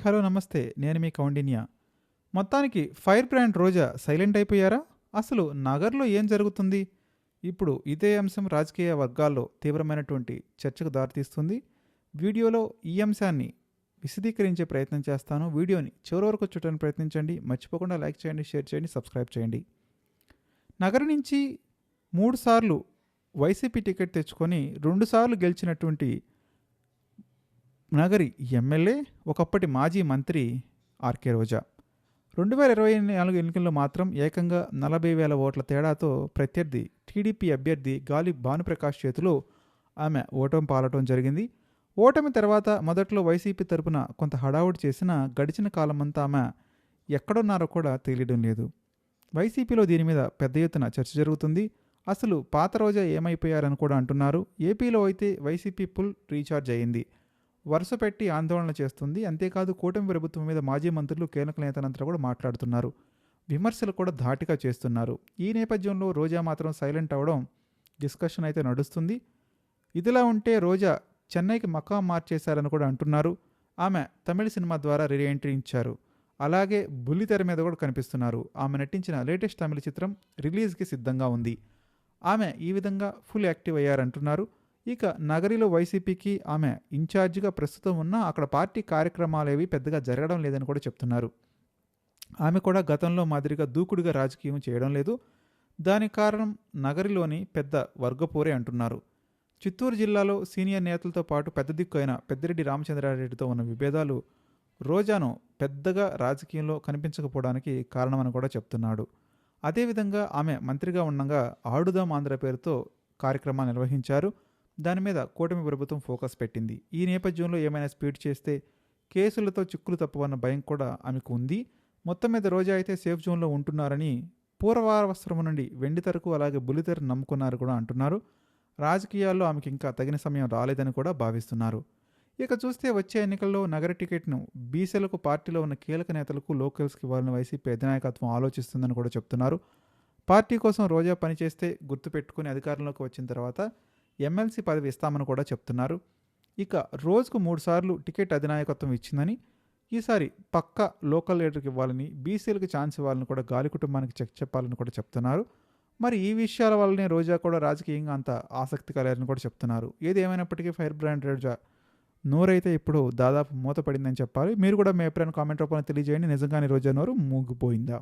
Hello నమస్తే. నేను మీ కౌండిన్య. మొత్తానికి ఫైర్ బ్రాండ్ రోజా సైలెంట్ అయిపోయారా? అసలు నగర్‌లో ఏం జరుగుతుంది? ఇప్పుడు ఇదే అంశం రాజకీయ వర్గాల్లో తీవ్రమైనటువంటి చర్చకు దారితీస్తుంది. వీడియోలో ఈ అంశాన్ని విశదీకరించే ప్రయత్నం చేస్తాను. వీడియోని చివరి వరకు చూడటానికి ప్రయత్నించండి. మర్చిపోకుండా లైక్ చేయండి, షేర్ చేయండి, సబ్స్క్రైబ్ చేయండి. నగరం నుంచి 3 సార్లు వైసీపీ టికెట్ తెచ్చుకొని 2 సార్లు గెలిచినటువంటి నగరి ఎమ్మెల్యే, ఒకప్పటి మాజీ మంత్రి ఆర్కే రోజా. 2024 ఎన్నికల్లో మాత్రం ఏకంగా 40,000 ఓట్ల తేడాతో ప్రత్యర్థి టీడీపీ అభ్యర్థి గాలి భానుప్రకాష్ చేతిలో ఆమె ఓటమి పాలటం జరిగింది. ఓటమి తర్వాత మొదట్లో వైసీపీ తరపున కొంత హడావుడి చేసినా గడిచిన కాలమంతా ఆమె ఎక్కడున్నారో కూడా తెలియడం లేదు. వైసీపీలో దీని మీద పెద్ద ఎత్తున చర్చ జరుగుతుంది. అసలు పాత రోజా ఏమైపోయారని కూడా అంటున్నారు. ఏపీలో అయితే వైసీపీ ఫుల్ రీఛార్జ్ అయింది. వరుస పెట్టి ఆందోళన చేస్తుంది. అంతేకాదు కూటమి ప్రభుత్వం మీద మాజీ మంత్రులు, కీలక నేతలంతా కూడా మాట్లాడుతున్నారు. విమర్శలు కూడా ధాటిగా చేస్తున్నారు. ఈ నేపథ్యంలో రోజా మాత్రం సైలెంట్ అవ్వడం డిస్కషన్ అయితే నడుస్తుంది. ఇదిలా ఉంటే రోజా చెన్నైకి మకాం మార్చేశారని కూడా అంటున్నారు. ఆమె తమిళ సినిమా ద్వారా రీ ఎంట్రీ ఇచ్చారు. అలాగే బుల్లితెర మీద కూడా కనిపిస్తున్నారు. ఆమె నటించిన లేటెస్ట్ తమిళ చిత్రం రిలీజ్కి సిద్ధంగా ఉంది. ఆమె ఈ విధంగా ఫుల్ యాక్టివ్ అయ్యారంటున్నారు. ఇక నగరిలో వైసీపీకి ఆమె ఇన్ఛార్జిగా ప్రస్తుతం ఉన్నా అక్కడ పార్టీ కార్యక్రమాలేవి పెద్దగా జరగడం లేదని కూడా చెప్తున్నారు. ఆమె కూడా గతంలో మాదిరిగా దూకుడుగా రాజకీయం చేయడం లేదు. దానికి కారణం నగరిలోని పెద్ద వర్గపోరే అంటున్నారు. చిత్తూరు జిల్లాలో సీనియర్ నేతలతో పాటు పెద్ద దిక్కు అయిన పెద్దిరెడ్డి రామచంద్రారెడ్డితో ఉన్న విభేదాలు రోజాను పెద్దగా రాజకీయంలో కనిపించకపోవడానికి కారణమని కూడా చెప్తున్నాడు. అదేవిధంగా ఆమె మంత్రిగా ఉండగా ఆడుదాం ఆంధ్ర పేరుతో కార్యక్రమాలు నిర్వహించారు. దాని మీద కూటమి ప్రభుత్వం ఫోకస్ పెట్టింది. ఈ నేపథ్యంలో ఏమైనా స్పీడ్ చేస్తే కేసులతో చిక్కులు తప్పవన్న భయం కూడా ఆమెకు ఉంది. మొత్తం మీద రోజా అయితే సేఫ్ జోన్లో ఉంటున్నారని, పూర్వావసరం నుండి వెండితెరకు అలాగే బుల్లితెర నమ్ముకున్నారు కూడా అంటున్నారు. రాజకీయాల్లో ఆమెకి ఇంకా తగిన సమయం రాలేదని కూడా భావిస్తున్నారు. ఇక చూస్తే వచ్చే ఎన్నికల్లో నగర టికెట్ను బీసీలకు పార్టీలో ఉన్న కీలక నేతలకు, లోకల్స్కి ఇవ్వాలని వైసీపీ అధినాయకత్వం ఆలోచిస్తుందని కూడా చెప్తున్నారు. పార్టీ కోసం రోజా పనిచేస్తే గుర్తుపెట్టుకుని అధికారంలోకి వచ్చిన తర్వాత ఎమ్మెల్సీ పదవి ఇస్తామని కూడా చెప్తున్నారు. ఇక రోజుకు 3 సార్లు టికెట్ అధినాయకత్వం ఇచ్చిందని, ఈసారి పక్కా లోకల్ లీడర్కి ఇవ్వాలని, బీసీలకు ఛాన్స్ ఇవ్వాలని కూడా గాలి కుటుంబానికి చెక్ చెప్పాలని కూడా చెప్తున్నారు. మరి ఈ విషయాల వల్లనే రోజా కూడా రాజకీయంగా అంత ఆసక్తి కలరని కూడా చెప్తున్నారు. ఏది ఏమైనప్పటికీ ఫైర్ బ్రాండ్ రోజా నోరైతే ఇప్పుడు దాదాపు మూతపడిందని చెప్పాలి. మీరు కూడా మీ అభిప్రాయాన్ని కామెంట్ రూపంలో తెలియజేయండి. నిజంగానే రోజా నోరు మూగిపోయిందా?